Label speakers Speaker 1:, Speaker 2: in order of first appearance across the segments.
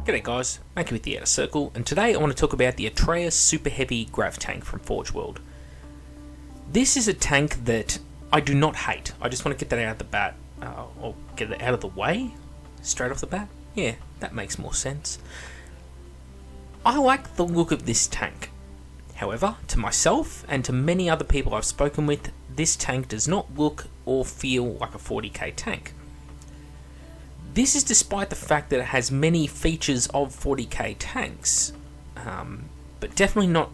Speaker 1: G'day guys, Macca with the Outer Circle, and today I want to talk about the Astraeus Super Heavy Graff tank from Forge World. This is a tank that I do not hate. I just want to get that out of the bat, or get it out of the way, straight off the bat. Yeah, that makes more sense. I like the look of this tank. However, to myself and to many other people I've spoken with, this tank does not look or feel like a 40k tank. This is despite the fact that it has many features of 40k tanks, but definitely not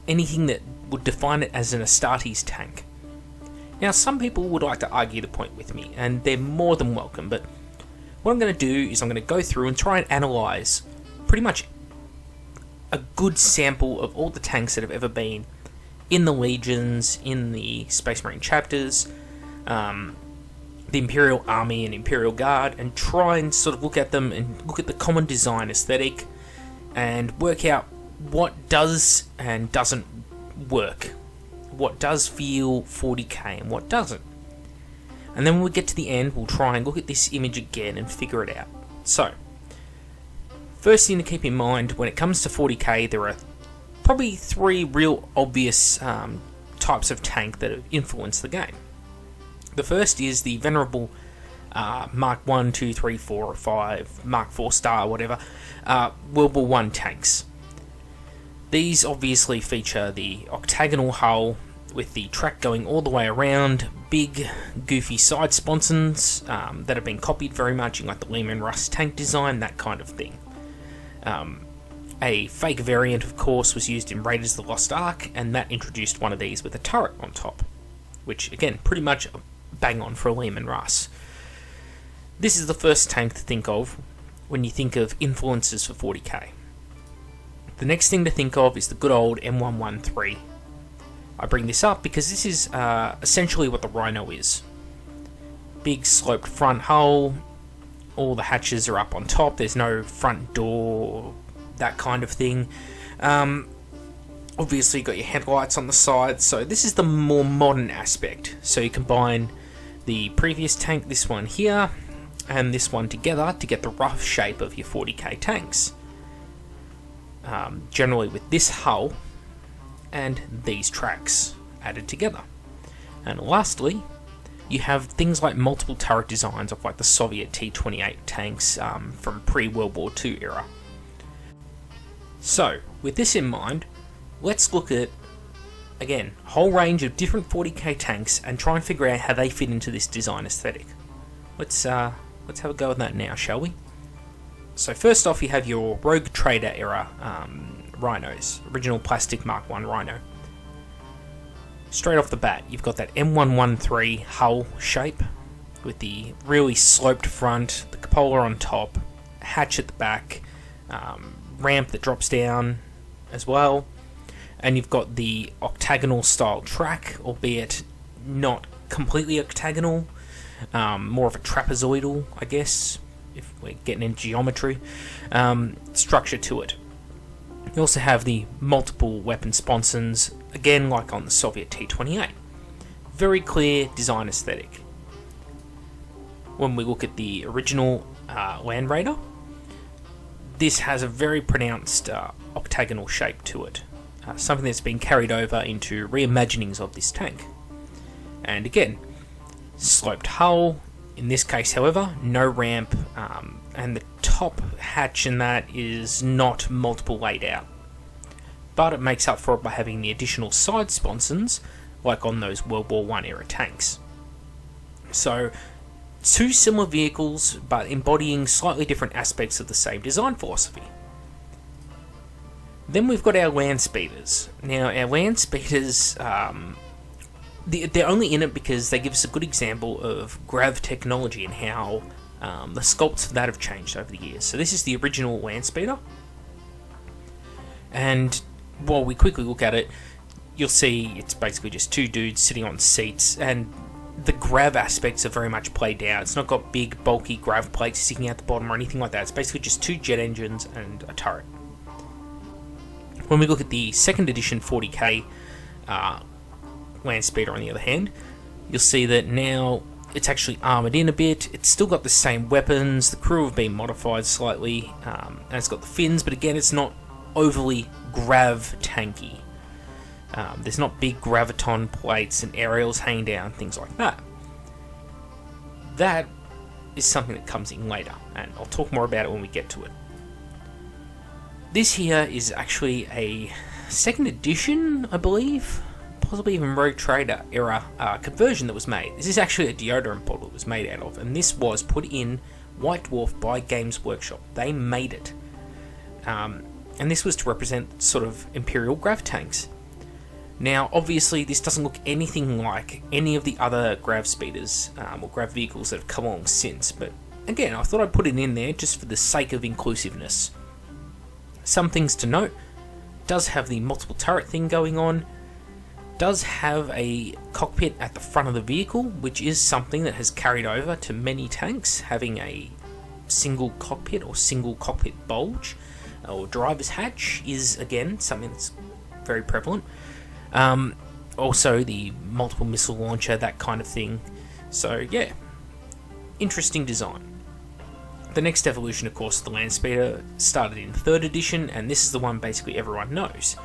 Speaker 1: anything that would define it as an Astartes tank. Now, some people would like to argue the point with me, and they're more than welcome, but what I'm going to do is I'm going to go through and try and analyse pretty much a good sample of all the tanks that have ever been in the Legions, in the Space Marine chapters, the Imperial Army and Imperial Guard, and try and sort of look at them and look at the common design aesthetic and work out what does and doesn't work, what does feel 40k and what doesn't. And then when we get to the end, we'll try and look at this image again and figure it out. So, first thing to keep in mind when it comes to 40k, there are probably three real obvious types of tank that have influenced the game. The first is the Venerable Mark 1, 2, 3, 4, or 5, Mark 4 star, whatever, World War I tanks. These obviously feature the octagonal hull with the track going all the way around, big goofy side sponsons that have been copied very much in like the Lehman Russ tank design, that kind of thing. A fake variant, of course, was used in Raiders of the Lost Ark, and that introduced one of these with a turret on top, which again, pretty much bang on for a Lehman Russ. This is the first tank to think of when you think of influences for 40k. The next thing to think of is the good old M113. I bring this up because this is essentially what the Rhino is. Big sloped front hull, all the hatches are up on top, there's no front door, that kind of thing. Obviously you've got your headlights on the side, so this is the more modern aspect. So you combine the previous tank, this one here, and this one together to get the rough shape of your 40k tanks. Generally with this hull and these tracks added together. And lastly, you have things like multiple turret designs of like the Soviet T-28 tanks from pre-World War II era. So, with this in mind, let's look at, again, a whole range of different 40k tanks and try and figure out how they fit into this design aesthetic. Let's have a go at that now, shall we? So first off, you have your Rogue Trader era Rhinos, original plastic Mark 1 Rhino. Straight off the bat, you've got that M113 hull shape with the really sloped front, the cupola on top, hatch at the back, ramp that drops down as well. And you've got the octagonal style track, albeit not completely octagonal, more of a trapezoidal, I guess, if we're getting into geometry, structure to it. You also have the multiple weapon sponsons, again like on the Soviet T-28. Very clear design aesthetic. When we look at the original Land Raider, this has a very pronounced octagonal shape to it. Something that's been carried over into reimaginings of this tank. And again, sloped hull, in this case however, no ramp, and the top hatch in that is not multiple laid out. But it makes up for it by having the additional side sponsons, like on those World War I era tanks. So, two similar vehicles, but embodying slightly different aspects of the same design philosophy. Then we've got our land speeders. Now, our land speeders, they're only in it because they give us a good example of grav technology and how the sculpts for that have changed over the years. So this is the original land speeder. And while we quickly look at it, you'll see it's basically just two dudes sitting on seats, and the grav aspects are very much played down. It's not got big, bulky grav plates sticking out the bottom or anything like that. It's basically just two jet engines and a turret. When we look at the second edition 40k land speeder, on the other hand, you'll see that now It's actually armoured in a bit. It's still got the same weapons. The crew have been modified slightly. And it's got the fins, but again, it's not overly grav tanky. There's not big graviton plates and aerials hanging down, things like that. That is something that comes in later, and I'll talk more about it when we get to it. This here is actually a 2nd edition, I believe, possibly even Rogue Trader era conversion that was made. This is actually a deodorant bottle it was made out of, and this was put in White Dwarf by Games Workshop. They made it. And this was to represent sort of Imperial grav tanks. Now, obviously, this doesn't look anything like any of the other grav speeders or grav vehicles that have come along since, but again, I thought I'd put it in there just for the sake of inclusiveness. Some things to note: does have the multiple turret thing going on, does have a cockpit at the front of the vehicle, which is something that has carried over to many tanks, having a single cockpit or single cockpit bulge, or driver's hatch is again something that's very prevalent. Also the multiple missile launcher, that kind of thing. So yeah, interesting design. The next evolution, of course, the land speeder, started in 3rd edition, and this is the one basically everyone knows.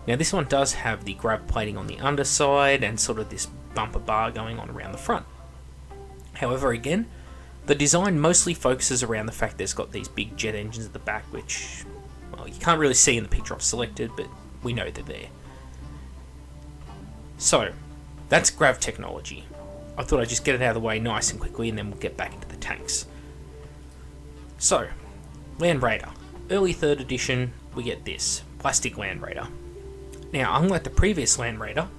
Speaker 1: Now this one does have the grav plating on the underside and sort of this bumper bar going on around the front. However, again, the design mostly focuses around the fact that it's got these big jet engines at the back, which, well, you can't really see in the picture I've selected, but we know they're there. So, that's grav technology. I thought I'd just get it out of the way nice and quickly, and then we'll get back into the tanks. So, Land Raider. Early 3rd edition, we get this, plastic Land Raider. Now, unlike the previous Land Raider,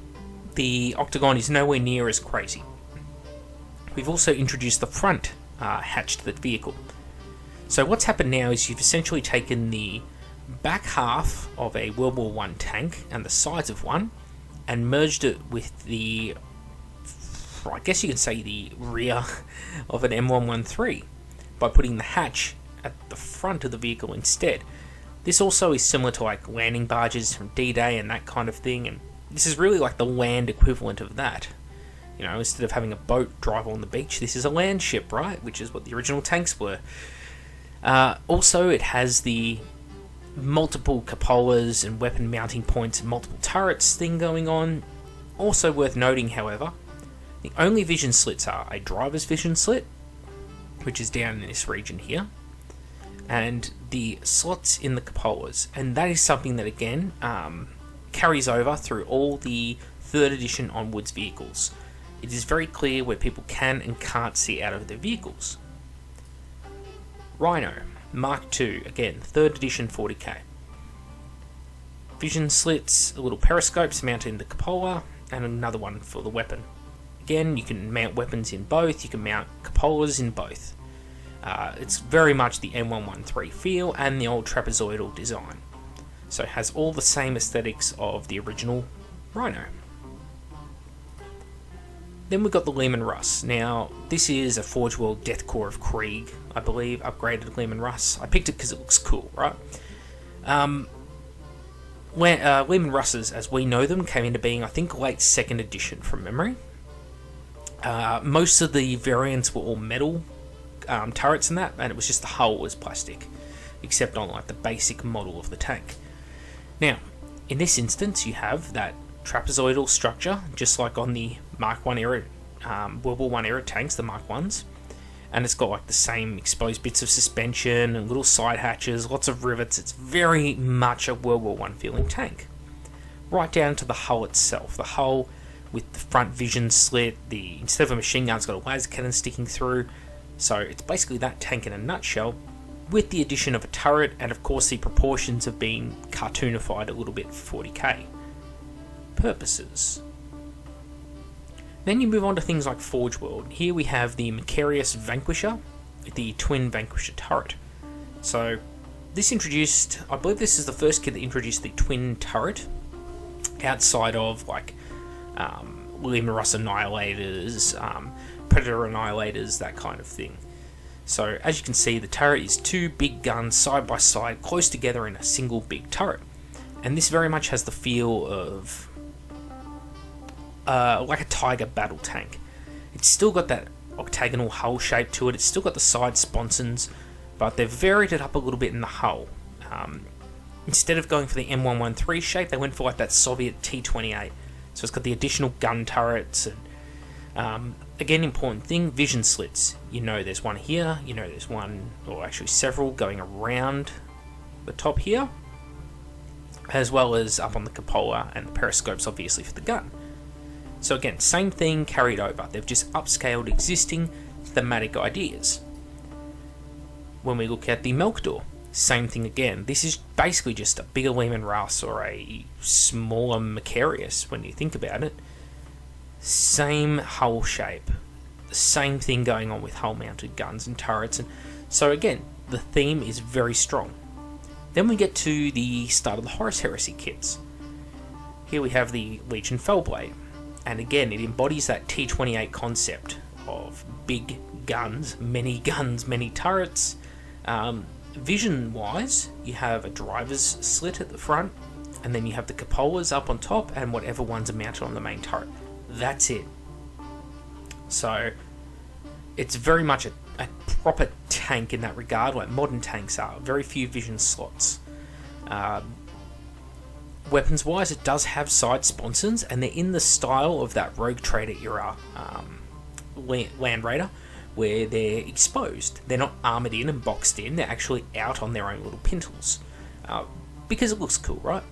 Speaker 1: the octagon is nowhere near as crazy. We've also introduced the front hatch to the vehicle. So what's happened now is you've essentially taken the back half of a World War I tank and the sides of one, and merged it with the, I guess you could say, the rear of an M113 by putting the hatch at the front of the vehicle instead. This also is similar to like landing barges from D-Day and that kind of thing, and this is really like the land equivalent of that. You know, instead of having a boat drive on the beach, this is a land ship, right? Which is what the original tanks were. Also, it has the multiple cupolas and weapon mounting points and multiple turrets thing going on. Also worth noting, however, the only vision slits are a driver's vision slit, which is down in this region here, and the slots in the cupolas, and that is something that again carries over through all the 3rd edition onwards vehicles. It is very clear where people can and can't see out of their vehicles. Rhino Mark II, again 3rd edition 40k. Vision slits, little periscopes mounted in the cupola, and another one for the weapon. Again, you can mount weapons in both, you can mount cupolas in both. It's very much the M113 feel and the old trapezoidal design. So it has all the same aesthetics of the original Rhino. Then we've got the Leman Russ. Now, this is a Forge World Death Core of Krieg, I believe, upgraded Leman Russ. I picked it because it looks cool, right? Leman Russes, as we know them, came into being, I think, late 2nd edition from memory. Most of the variants were all metal turrets and that, and it was just the hull was plastic, except on like the basic model of the tank. Now, in this instance, you have that trapezoidal structure, just like on the Mark 1 era, World War I era tanks, the Mark 1s, and it's got like the same exposed bits of suspension and little side hatches, lots of rivets. It's very much a World War I feeling tank, right down to the hull itself. The hull with the front vision slit, instead of a machine gun, it's got a laser cannon sticking through. So it's basically that tank in a nutshell, with the addition of a turret, and of course the proportions have been cartoonified a little bit for 40k purposes. Then you move on to things like Forge World. Here we have the Macarius Vanquisher, the twin Vanquisher turret. So this introduced, I believe this is the first kit that introduced the twin turret, outside of like Leman Russ Annihilators, Predator Annihilators, that kind of thing. So as you can see, the turret is two big guns side by side, close together in a single big turret. And this very much has the feel of like a Tiger battle tank. It's still got that octagonal hull shape to it. It's still got the side sponsons, but they've varied it up a little bit in the hull. Instead of going for the M113 shape, they went for like that Soviet T-28. So it's got the additional gun turrets, and again, important thing, vision slits. You know there's one here, you know there's one, or actually several, going around the top here, as well as up on the cupola and the periscopes, obviously, for the gun. So again, same thing carried over. They've just upscaled existing thematic ideas. When we look at the Melkador, same thing again. This is basically just a bigger Lehman Russ or a smaller Macarius when you think about it. Same hull shape. The same thing going on with hull-mounted guns and turrets. And so again, the theme is very strong. Then we get to the start of the Horus Heresy kits. Here we have the Legion Fellblade. And again, it embodies that T-28 concept of big guns, many turrets. Vision-wise, you have a driver's slit at the front, and then you have the cupolas up on top, and whatever ones are mounted on the main turret. That's it. So, it's very much a proper tank in that regard, like modern tanks are. Very few vision slots. Weapons-wise, it does have side sponsons, and they're in the style of that Rogue Trader era Land Raider, where they're exposed. They're not armoured in and boxed in, they're actually out on their own little pintles. Because it looks cool, right?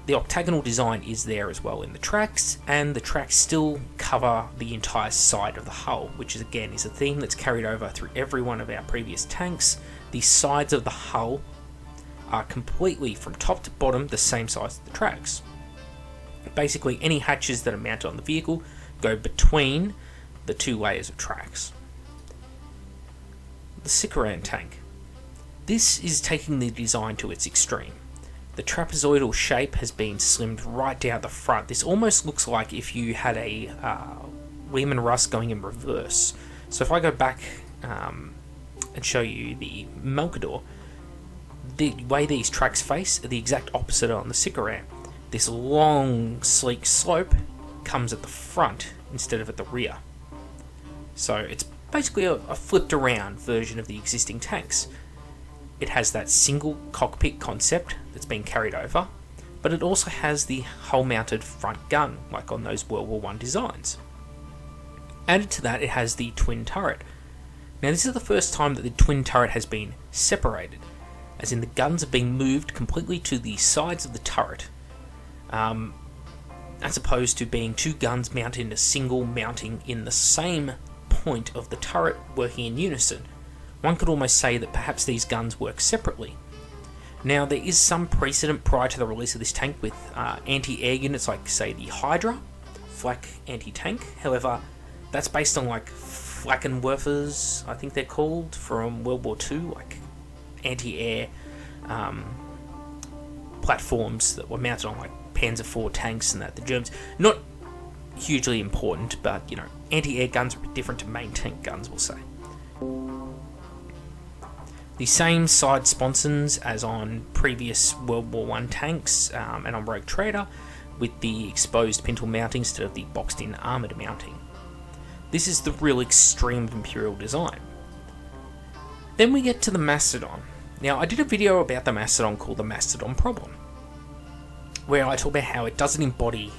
Speaker 1: The octagonal design is there as well in the tracks, and the tracks still cover the entire side of the hull, which is again is a theme that's carried over through every one of our previous tanks. The sides of the hull are completely, from top to bottom, the same size as the tracks. Basically, any hatches that are mounted on the vehicle go between the two layers of tracks. The Sikaran tank. This is taking the design to its extreme. The trapezoidal shape has been slimmed right down the front. This almost looks like if you had a Lehman Russ going in reverse. So if I go back and show you the Melkador, the way these tracks face are the exact opposite on the Sikaran. This long, sleek slope comes at the front instead of at the rear. So it's basically a flipped around version of the existing tanks. It has that single cockpit concept that's been carried over, but it also has the hull-mounted front gun, like on those World War I designs. Added to that, it has the twin turret. Now this is the first time that the twin turret has been separated, as in the guns have been moved completely to the sides of the turret, as opposed to being two guns mounted in a single mounting in the same point of the turret working in unison. One could almost say that perhaps these guns work separately. Now, there is some precedent prior to the release of this tank with anti-air units like, say, the Hydra, flak anti-tank. However, that's based on like Flakkenwerfers, I think they're called, from World War II, like anti-air platforms that were mounted on like Panzer IV tanks and that. The Germans, not hugely important, but you know, anti-air guns are a bit different to main tank guns, we'll say. The same side sponsons as on previous World War I tanks and on Rogue Trader, with the exposed pintle mounting instead of the boxed-in armoured mounting. This is the real extreme of Imperial design. Then we get to the Mastodon. Now, I did a video about the Mastodon called the Mastodon Problem, where I talk about how it doesn't embody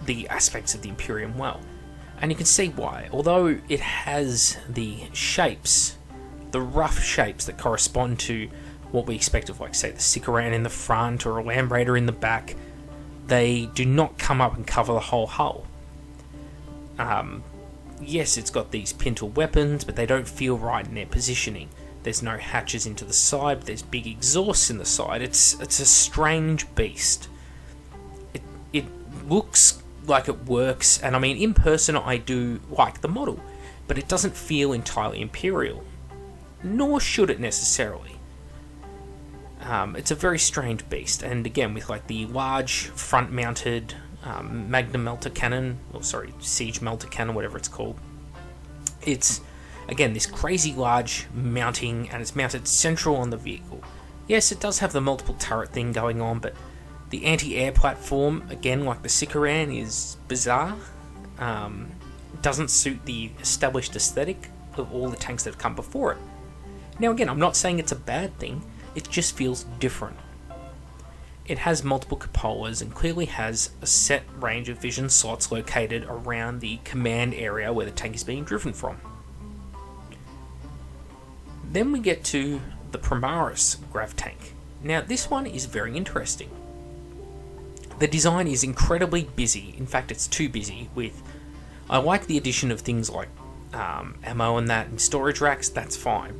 Speaker 1: the aspects of the Imperium well. And you can see why. Although it has the shapes, the rough shapes that correspond to what we expect of, like, say, the Sikaran in the front or a Land Raider in the back, they do not come up and cover the whole hull. Yes, it's got these pintle weapons, but they don't feel right in their positioning. There's no hatches into the side, there's big exhausts in the side. It's a strange beast. It looks like it works, and I mean, in person I do like the model, but it doesn't feel entirely Imperial. Nor should it necessarily. It's a very strange beast, and again, with like the large front-mounted Magnum melter cannon, or sorry, siege melter cannon, whatever it's called. It's, again, this crazy large mounting, and it's mounted central on the vehicle. Yes, it does have the multiple turret thing going on, but the anti-air platform, again, like the Sikaran, is bizarre. doesn't suit the established aesthetic of all the tanks that have come before it. Now again, I'm not saying it's a bad thing, it just feels different. It has multiple cupolas and clearly has a set range of vision slots located around the command area where the tank is being driven from. Then we get to the Primeras Graff tank. Now this one is very interesting. The design is incredibly busy, in fact it's too busy. I like the addition of things like ammo and that, and storage racks, that's fine.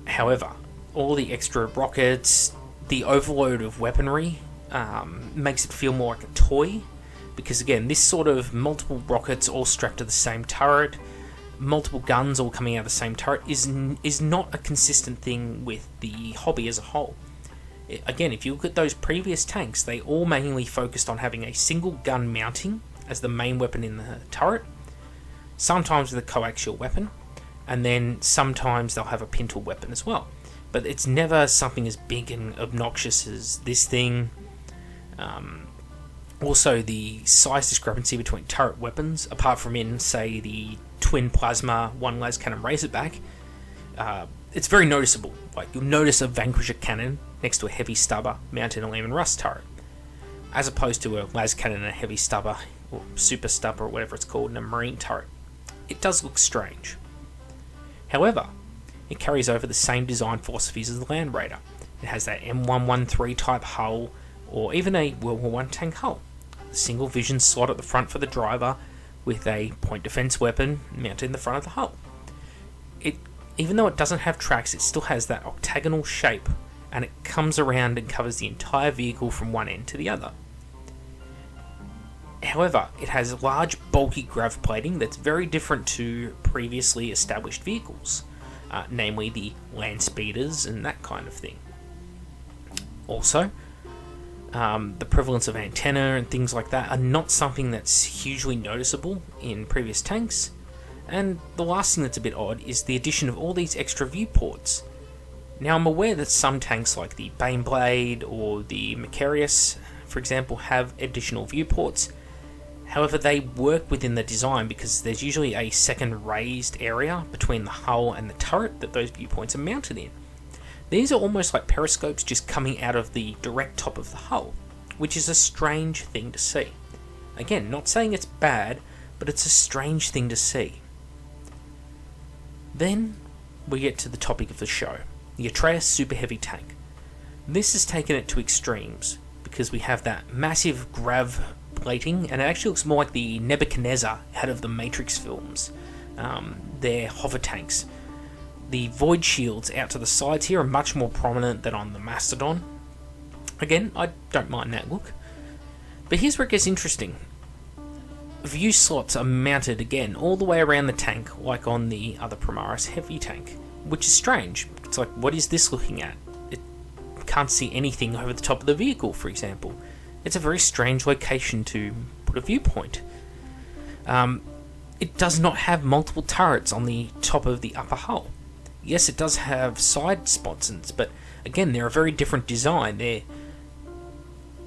Speaker 1: However, all the extra rockets, the overload of weaponry makes it feel more like a toy, because again, this sort of multiple rockets all strapped to the same turret, multiple guns all coming out of the same turret is not a consistent thing with the hobby as a whole. Again, if you look at those previous tanks, they all mainly focused on having a single gun mounting as the main weapon in the turret, sometimes with a coaxial weapon, and then sometimes they'll have a pintle weapon as well. But it's never something as big and obnoxious as this thing. Also, the size discrepancy between turret weapons, apart from in, say, the twin plasma one las cannon razorback, it's very noticeable. Like, you'll notice a Vanquisher cannon next to a heavy stubber mounted in a Lehman Russ turret, as opposed to a las cannon and a heavy stubber, or super stubber, or whatever it's called, in a marine turret. It does look strange. However, it carries over the same design philosophies as the Land Raider. It has that M113 type hull, or even a World War I tank hull. A single vision slot at the front for the driver, with a point defense weapon mounted in the front of the hull. Even though it doesn't have tracks, it still has that octagonal shape, and it comes around and covers the entire vehicle from one end to the other. However, it has large, bulky grav plating that's very different to previously established vehicles, namely the land speeders and that kind of thing. Also, the prevalence of antenna and things like that are not something that's hugely noticeable in previous tanks. And the last thing that's a bit odd is the addition of all these extra viewports. Now, I'm aware that some tanks like the Baneblade or the Macarius, for example, have additional viewports. However, they work within the design because there's usually a second raised area between the hull and the turret that those viewpoints are mounted in. These are almost like periscopes just coming out of the direct top of the hull, which is a strange thing to see. Again, not saying it's bad, but it's a strange thing to see. Then we get to the topic of the show, the Astraeus Super Heavy tank. This has taken it to extremes because we have that massive grav plating, and it actually looks more like the Nebuchadnezzar out of the Matrix films. They're hover tanks. The void shields out to the sides here are much more prominent than on the Mastodon. Again, I don't mind that look. But here's where it gets interesting. View slots are mounted again all the way around the tank, like on the other Primeras heavy tank, which is strange. It's like, what is this looking at? It can't see anything over the top of the vehicle, for example. It's a very strange location to put a viewpoint. It does not have multiple turrets on the top of the upper hull. Yes, it does have side sponsons, but again, they're a very different design. They're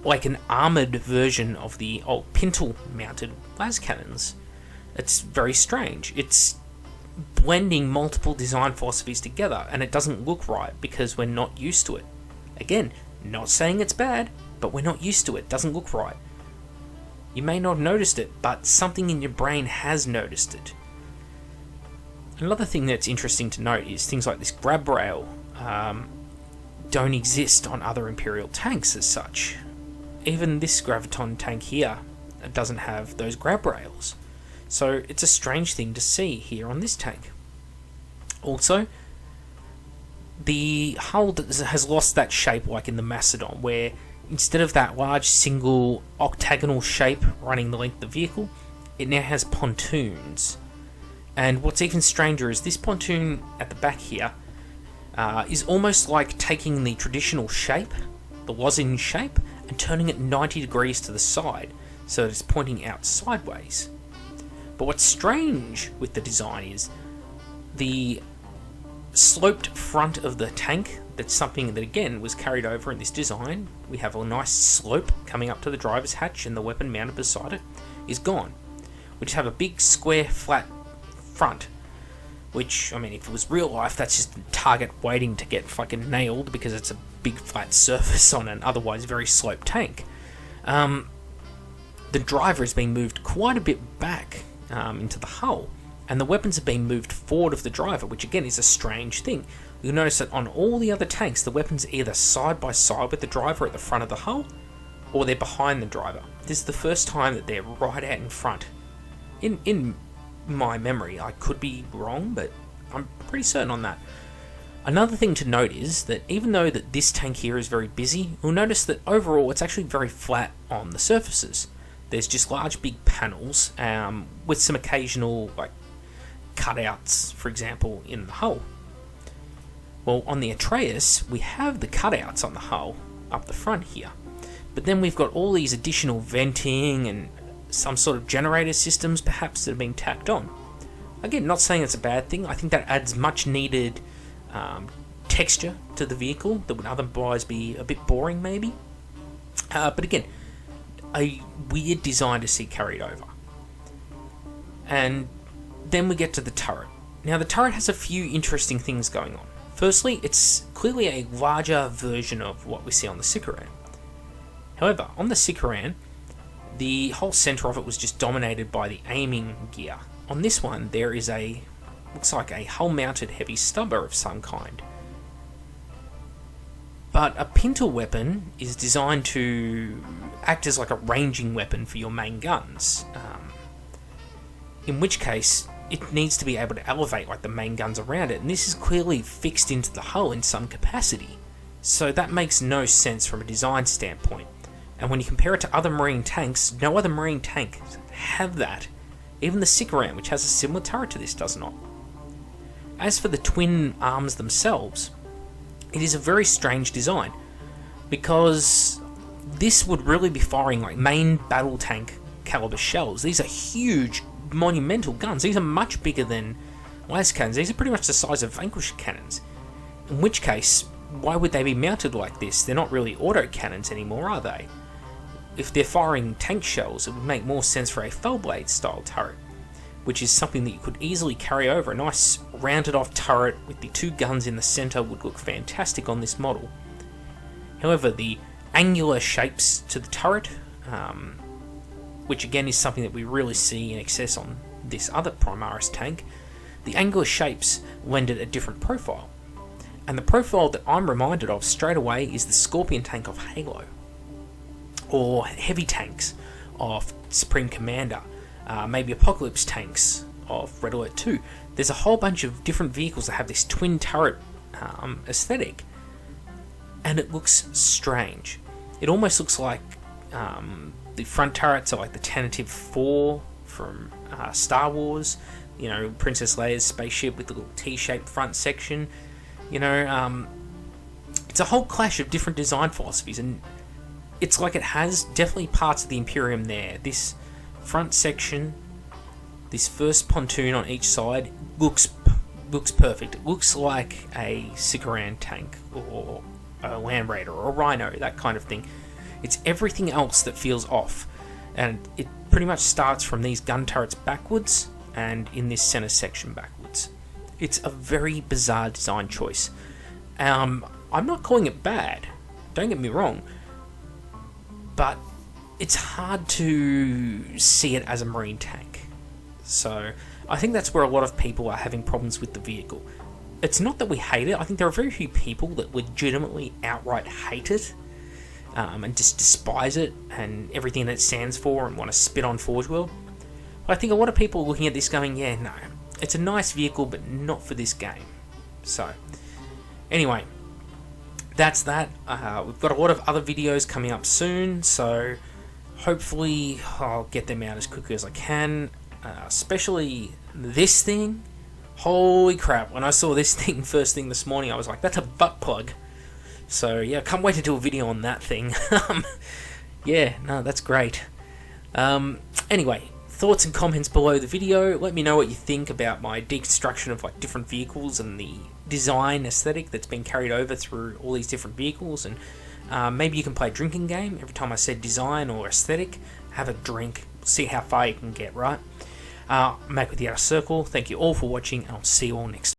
Speaker 1: like an armoured version of the old pintle-mounted las cannons. It's very strange. It's blending multiple design philosophies together, and it doesn't look right because we're not used to it. Again, not saying it's bad, but we're not used to it. It doesn't look right. You may not have noticed it, but something in your brain has noticed it. Another thing that's interesting to note is things like this grab rail don't exist on other Imperial tanks as such. Even this Graviton tank here doesn't have those grab rails. So it's a strange thing to see here on this tank. Also, the hull has lost that shape like in the Mastodon, where instead of that large single octagonal shape running the length of the vehicle, it now has pontoons. And what's even stranger is this pontoon at the back here is almost like taking the traditional shape, the lozenge shape, and turning it 90 degrees to the side, so that it's pointing out sideways. But what's strange with the design is the sloped front of the tank. That's something that again was carried over in this design. We have a nice slope coming up to the driver's hatch and the weapon mounted beside it is gone. which have a big square flat front, which, I mean, if it was real life, that's just a target waiting to get fucking nailed because it's a big flat surface on an otherwise very sloped tank. The driver is being moved quite a bit back into the hull, and the weapons are being moved forward of the driver, which again is a strange thing. You'll notice that on all the other tanks, the weapons are either side by side with the driver at the front of the hull, or they're behind the driver. This is the first time that they're right out in front. In my memory, I could be wrong, but I'm pretty certain on that. Another thing to note is that even though that this tank here is very busy, you'll notice that overall it's actually very flat on the surfaces. There's just large big panels with some occasional like cutouts, for example, in the hull. Well, on the Astraeus, we have the cutouts on the hull up the front here, but then we've got all these additional venting and some sort of generator systems perhaps that are being tacked on. Again, not saying it's a bad thing. I think that adds much needed texture to the vehicle that would otherwise be a bit boring maybe. But again, a weird design to see carried over. And then we get to the turret. Now the turret has a few interesting things going on. Firstly, it's clearly a larger version of what we see on the Sikaran. However, on the Sikaran, the whole centre of it was just dominated by the aiming gear. On this one, there is looks like a hull-mounted heavy stubber of some kind. But a pintle weapon is designed to act as like a ranging weapon for your main guns. In which case, it needs to be able to elevate like the main guns around it, and this is clearly fixed into the hull in some capacity. So that makes no sense from a design standpoint. And when you compare it to other marine tanks, no other marine tank have that. Even the Sikaran, which has a similar turret to this, does not. As for the twin arms themselves, it is a very strange design, because this would really be firing like main battle tank caliber shells. These are huge, monumental guns. These are much bigger than las cannons. These are pretty much the size of Vanquisher cannons. In which case, why would they be mounted like this? They're not really auto cannons anymore, are they? If they're firing tank shells, it would make more sense for a Fellblade style turret, which is something that you could easily carry over. A nice rounded off turret with the two guns in the centre would look fantastic on this model. However, the angular shapes to the turret, which again is something that we really see in excess on this other Primeras tank, the angular shapes lend it a different profile. And the profile that I'm reminded of straight away is the Scorpion tank of Halo, or heavy tanks of Supreme Commander, maybe Apocalypse tanks of Red Alert 2. There's a whole bunch of different vehicles that have this twin turret aesthetic, and it looks strange. It almost looks like the front turrets are like the Tentative 4 from Star Wars, you know, Princess Leia's spaceship with the little T-shaped front section. You know, it's a whole clash of different design philosophies, and it's like it has definitely parts of the Imperium there. This front section, this first pontoon on each side, looks perfect. It looks like a Sikaran tank, or a Land Raider, or a Rhino, that kind of thing. It's everything else that feels off, and it pretty much starts from these gun turrets backwards, and in this centre section backwards. It's a very bizarre design choice. I'm not calling it bad, don't get me wrong, but it's hard to see it as a marine tank. So I think that's where a lot of people are having problems with the vehicle. It's not that we hate it. I think there are very few people that legitimately outright hate it, and just despise it and everything that it stands for and want to spit on Forge World. But I think a lot of people are looking at this going, yeah, no, it's a nice vehicle, but not for this game. So anyway, that's that. We've got a lot of other videos coming up soon, so hopefully I'll get them out as quickly as I can, especially this thing. Holy crap, when I saw this thing first thing this morning, I was like, that's a butt plug. So yeah, can't wait to do a video on that thing. Yeah, no, that's great. Anyway, thoughts and comments below the video. Let me know what you think about my deconstruction of like different vehicles and the design aesthetic that's been carried over through all these different vehicles. And maybe you can play a drinking game. Every time I said design or aesthetic, have a drink. See how far you can get, right? Mac with the Outer Circle, thank you all for watching, and I'll see you all next time.